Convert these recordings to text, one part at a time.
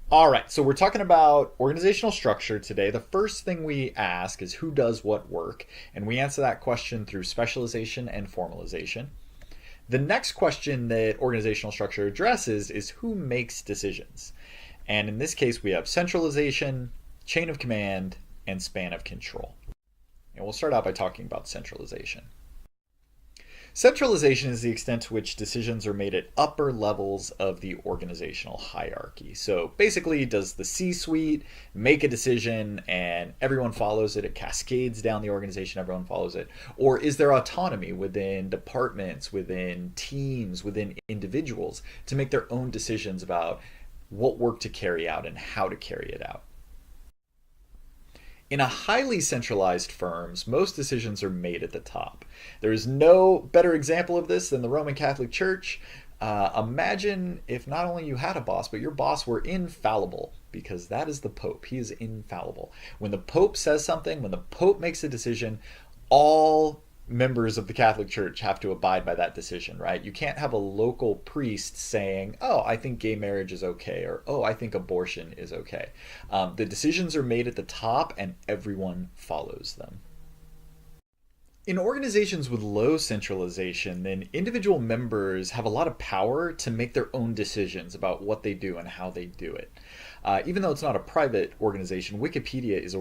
All right, so we're talking about organizational structure today. The first thing we ask is who does what work, and we answer that question through specialization and formalization. The next question that organizational structure addresses is who makes decisions. And in this case, we have centralization, chain of command, and span of control. And we'll start out by talking about centralization. Centralization is the extent to which decisions are made at upper levels of the organizational hierarchy. So basically, does the C suite make a decision and everyone follows it? It cascades down the organization, everyone follows it. Or is there autonomy within departments, within teams, within individuals to make their own decisions about what work to carry out and how to carry it out? In a highly centralized firms, most decisions are made at the top. There is no better example of this than the Roman Catholic Church. Imagine if not only you had a boss, but your boss were infallible, because that is the Pope. He is infallible. When the Pope says something, when the Pope makes a decision, all members of the Catholic Church have to abide by that decision, right? You can't have a local priest saying, oh, I think gay marriage is okay, or oh, I think abortion is okay. The decisions are made at the top and everyone follows them. In organizations with low centralization, then individual members have a lot of power to make their own decisions about what they do and how they do it. Even though it's not a private organization, Wikipedia is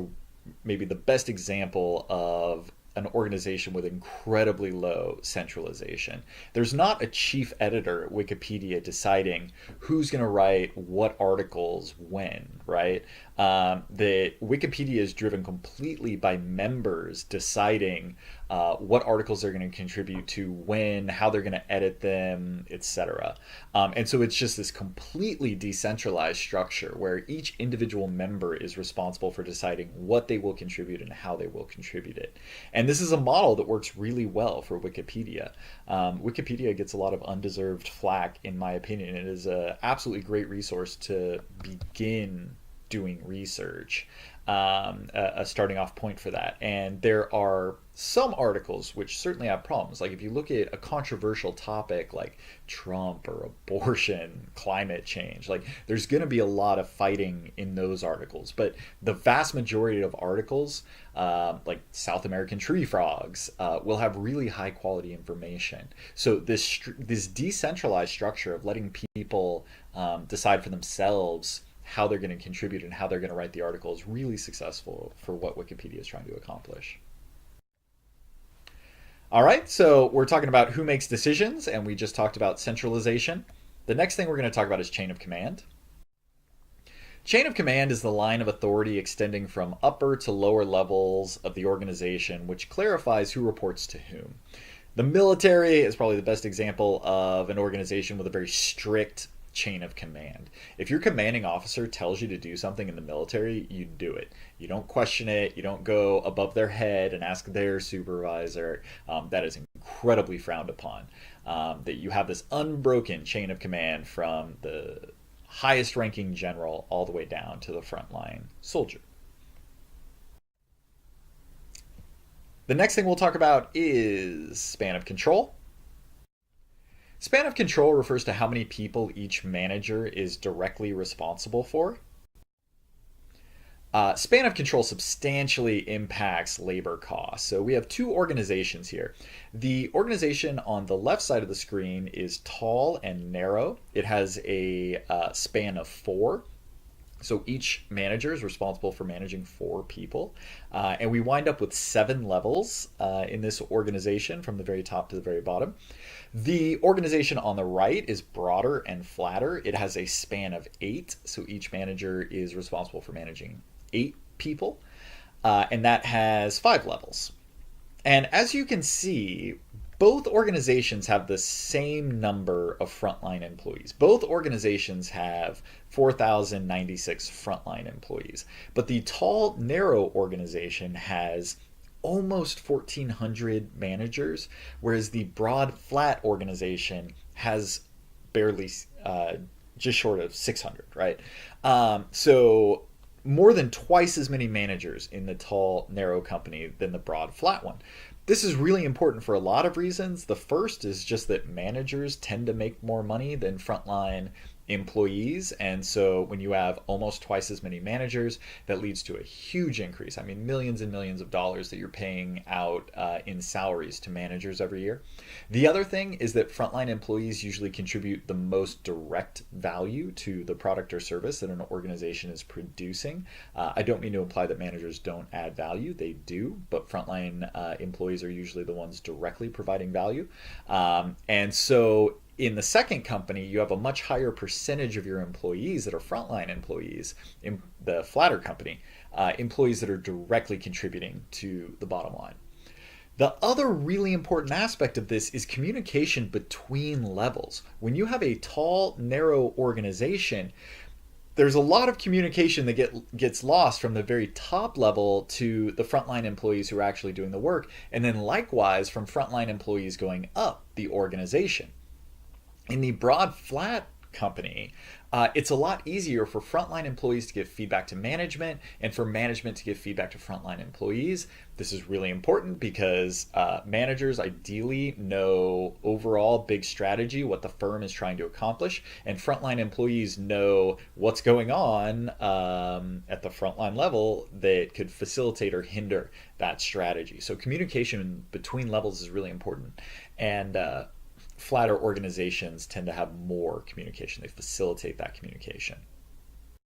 maybe the best example of an organization with incredibly low centralization. There's not a chief editor at Wikipedia deciding who's going to write what articles when, right? The Wikipedia is driven completely by members deciding what articles they're going to contribute to, when, how they're going to edit them, etc. And so it's just this completely decentralized structure where each individual member is responsible for deciding what they will contribute and how they will contribute it. And this is a model that works really well for Wikipedia. Wikipedia gets a lot of undeserved flack, in my opinion. It is an absolutely great resource to begin doing research, a starting off point for that. And there are some articles which certainly have problems. Like if you look at a controversial topic like Trump or abortion, climate change, like there's going to be a lot of fighting in those articles. But the vast majority of articles, like South American tree frogs, will have really high quality information. So this decentralized structure of letting people decide for themselves how they're going to contribute and how they're going to write the article is really successful for what Wikipedia is trying to accomplish. All right, so we're talking about who makes decisions, and we just talked about centralization. The next thing we're going to talk about is chain of command. Chain of command is the line of authority extending from upper to lower levels of the organization, which clarifies who reports to whom. The military is probably the best example of an organization with a very strict chain of command. If your commanding officer tells you to do something in the military, you do it. You don't question it. You don't go above their head and ask their supervisor. That is incredibly frowned upon. That you have this unbroken chain of command from the highest ranking general all the way down to the frontline soldier. The next thing we'll talk about is span of control. Span of control refers to how many people each manager is directly responsible for. Span of control substantially impacts labor costs. So we have two organizations here. The organization on the left side of the screen is tall and narrow. It has a span of 4. So each manager is responsible for managing 4 people. And we wind up with 7 levels in this organization from the very top to the very bottom. The organization on the right is broader and flatter. It has a span of 8. So each manager is responsible for managing 8 people. And that has 5 levels. And as you can see, both organizations have the same number of frontline employees. Both organizations have 4,096 frontline employees. But the tall, narrow organization has almost 1,400 managers, whereas the broad, flat organization has barely just short of 600, right? So more than twice as many managers in the tall, narrow company than the broad, flat one. This is really important for a lot of reasons. The first is just that managers tend to make more money than frontline employees. And so when you have almost twice as many managers, that leads to a huge increase. I mean, millions and millions of dollars that you're paying out in salaries to managers every year. The other thing is that frontline employees usually contribute the most direct value to the product or service that an organization is producing. I don't mean to imply that managers don't add value. They do, but frontline employees are usually the ones directly providing value. And so in the second company, you have a much higher percentage of your employees that are frontline employees. In the flatter company, employees that are directly contributing to the bottom line. The other really important aspect of this is communication between levels. When you have a tall, narrow organization, there's a lot of communication that gets lost from the very top level to the frontline employees who are actually doing the work, and then likewise from frontline employees going up the organization. In the broad flat company, it's a lot easier for frontline employees to give feedback to management and for management to give feedback to frontline employees. This is really important because managers ideally know overall big strategy, what the firm is trying to accomplish, and frontline employees know what's going on at the frontline level that could facilitate or hinder that strategy. So communication between levels is really important. And flatter organizations tend to have more communication. They facilitate that communication.